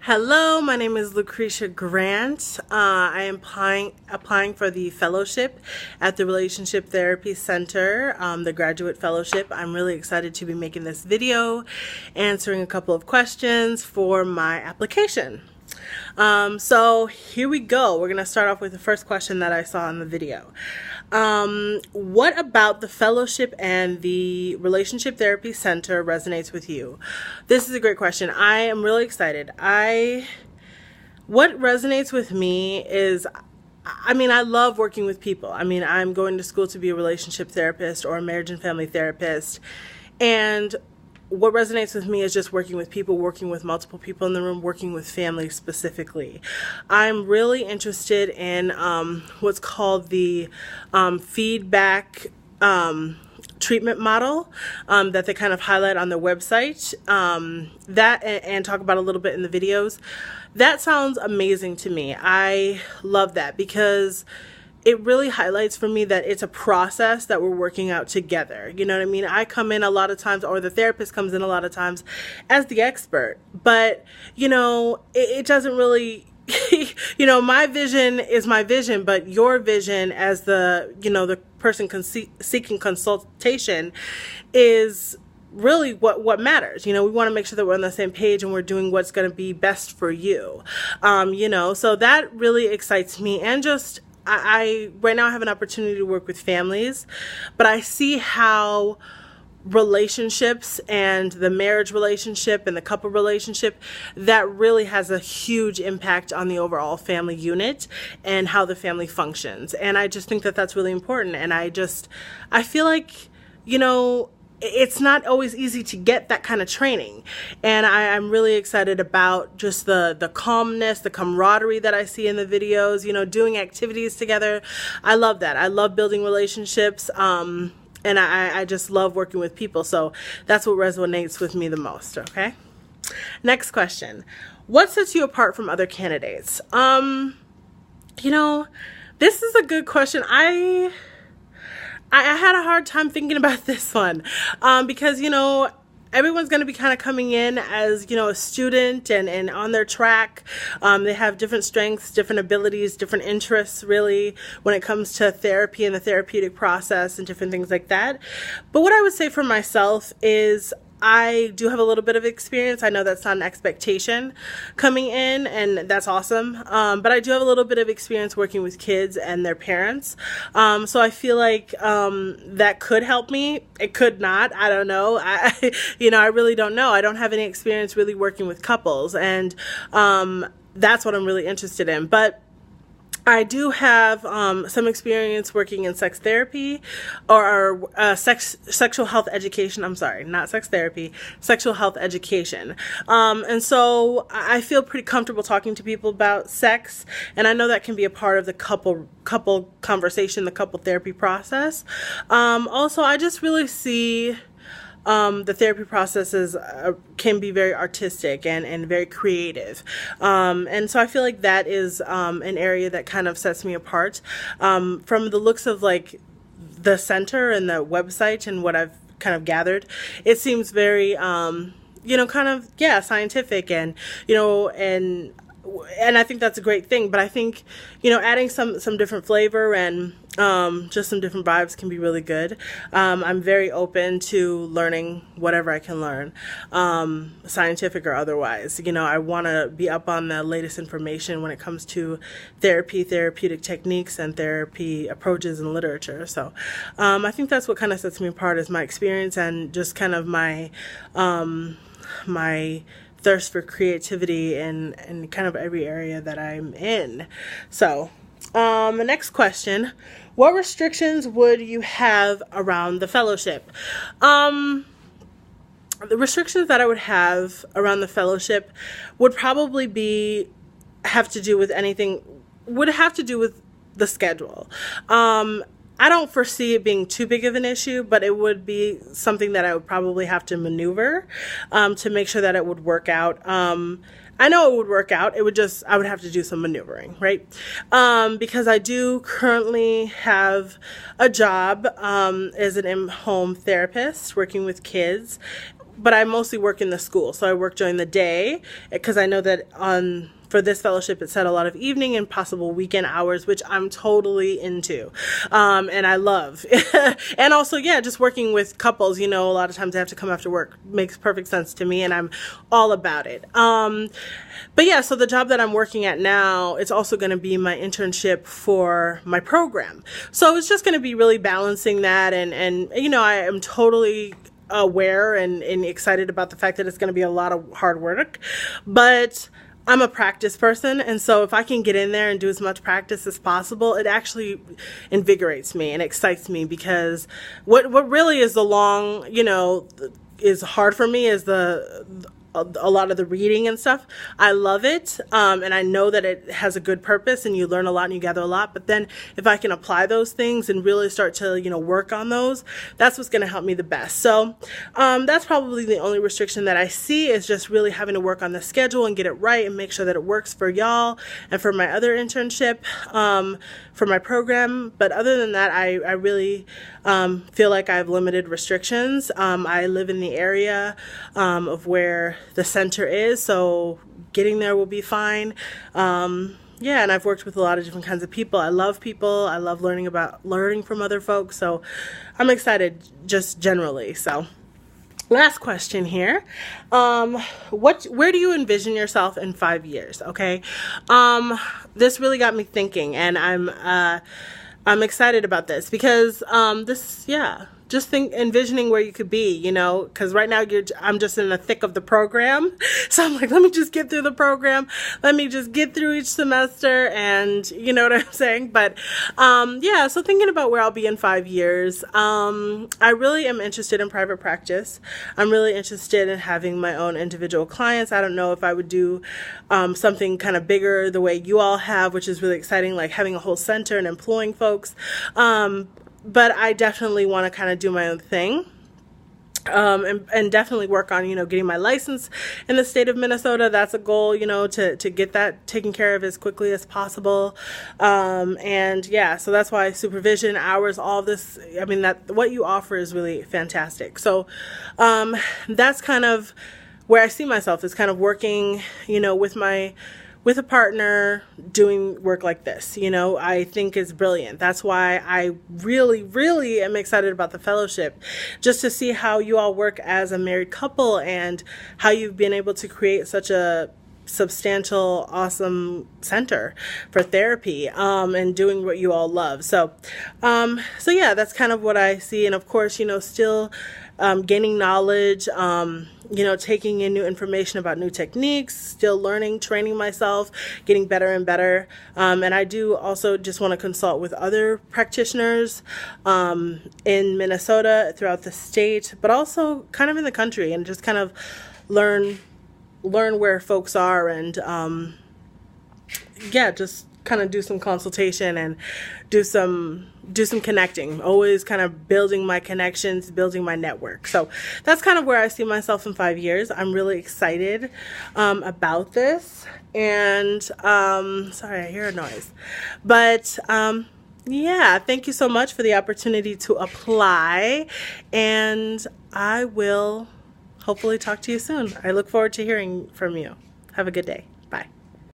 Hello, my name is Lucretia Grant. I am applying for the fellowship at the Relationship Therapy Center, the graduate fellowship. I'm really excited to be making this video, answering a couple of questions for my application. So here we go. We're going to start off with the first question that I saw in the video. What about the fellowship and the Relationship Therapy Center resonates with you? This is a great question. I am really excited. What resonates with me is, I love working with people. I'm going to school to be a relationship therapist or a marriage and family therapist. And what resonates with me is just working with people, working with multiple people in the room, working with families specifically. I'm really interested in what's called the feedback treatment model that they kind of highlight on their website, that and talk about a little bit in the videos. That sounds amazing to me. I love that because it really highlights for me that it's a process that we're working out together. You know what I mean? I come in a lot of times, or the therapist comes in a lot of times as the expert, but it doesn't really, my vision is my vision, but your vision as the person seeking consultation is really what matters. We want to make sure that we're on the same page and we're doing what's going to be best for you. So that really excites me. And just, I right now have an opportunity to work with families, but I see how relationships and the marriage relationship and the couple relationship, that really has a huge impact on the overall family unit and how the family functions. And I just think that that's really important. And I feel like, it's not always easy to get that kind of training. And I'm really excited about just the calmness, the camaraderie that I see in the videos, doing activities together. I love that. I love building relationships. And I just love working with people. So that's what resonates with me the most. Okay. Next question. What sets you apart from other candidates? This is a good question. I had a hard time thinking about this one because, everyone's going to be kind of coming in as, a student and on their track. They have different strengths, different abilities, different interests, really, when it comes to therapy and the therapeutic process and different things like that. But what I would say for myself is I do have a little bit of experience. I know that's not an expectation coming in, and that's awesome. But I do have a little bit of experience working with kids and their parents. So I feel like that could help me. It could not. I don't know. I really don't know. I don't have any experience really working with couples, and that's what I'm really interested in. But I do have some experience working in sex therapy or sexual health education. I'm sorry, not sex therapy, sexual health education. And so I feel pretty comfortable talking to people about sex, and I know that can be a part of the couple conversation, the couple therapy process. Also, I just really see the therapy processes can be very artistic and very creative. And so I feel like that is an area that kind of sets me apart. From the looks of like the center and the website and what I've kind of gathered, it seems very, scientific and I think that's a great thing. But I think, adding some different flavor and just some different vibes can be really good. I'm very open to learning whatever I can learn, scientific or otherwise. I want to be up on the latest information when it comes to therapy, therapeutic techniques, and therapy approaches and literature. So I think that's what kind of sets me apart, is my experience and just kind of my thirst for creativity in kind of every area that I'm in. So the next question, what restrictions would you have around the fellowship? The restrictions that I would have around the fellowship would probably have to do with the schedule. I don't foresee it being too big of an issue, but it would be something that I would probably have to maneuver to make sure that it would work out. I know it would work out. I would have to do some maneuvering, right? Because I do currently have a job as an in-home therapist working with kids but I mostly work in the school. So I work during the day because I know that for this fellowship, it said a lot of evening and possible weekend hours, which I'm totally into, and I love. And also, yeah, just working with couples, a lot of times they have to come after work. Makes perfect sense to me, and I'm all about it. But yeah, so the job that I'm working at now, it's also going to be my internship for my program. So it's just going to be really balancing that, and I am totally aware and excited about the fact that it's going to be a lot of hard work, but I'm a practice person, and so if I can get in there and do as much practice as possible, it actually invigorates me and excites me, because what really is is hard for me is a lot of the reading and stuff. I love it, and I know that it has a good purpose, and you learn a lot and you gather a lot. But then if I can apply those things and really start to work on those, that's what's going to help me the best. So that's probably the only restriction that I see, is just really having to work on the schedule and get it right and make sure that it works for y'all and for my other internship, for my program. But other than that, I really feel like I have limited restrictions. I live in the area of where the center is, so getting there will be fine. Yeah, and I've worked with a lot of different kinds of people. I love people. I love learning from other folks. So I'm excited just generally. So last question here. Where do you envision yourself in 5 years? Okay. This really got me thinking, and I'm excited about this because just envisioning where you could be, because right now I'm just in the thick of the program. So I'm like, let me just get through the program. Let me just get through each semester, and you know what I'm saying? But so thinking about where I'll be in 5 years, I really am interested in private practice. I'm really interested in having my own individual clients. I don't know if I would do something kind of bigger the way you all have, which is really exciting, like having a whole center and employing folks. But I definitely want to kind of do my own thing, and definitely work on, getting my license in the state of Minnesota. That's a goal, to get that taken care of as quickly as possible. And yeah, so that's why supervision, hours, all this, what you offer is really fantastic. So that's kind of where I see myself, is kind of working, with a partner, doing work like this, I think is brilliant. That's why I really, really am excited about the fellowship, just to see how you all work as a married couple and how you've been able to create such a substantial, awesome center for therapy, and doing what you all love. So yeah, that's kind of what I see. And of course, still gaining knowledge, taking in new information about new techniques, still learning, training myself, getting better and better. And I do also just want to consult with other practitioners in Minnesota, throughout the state, but also kind of in the country, and just kind of learn where folks are, and just kind of do some consultation and do some connecting, always kind of building my connections, building my network. So that's kind of where I see myself in 5 years. I'm really excited about this, and sorry, I hear a noise, but yeah, thank you so much for the opportunity to apply, and I will hopefully talk to you soon. I look forward to hearing from you. Have a good day.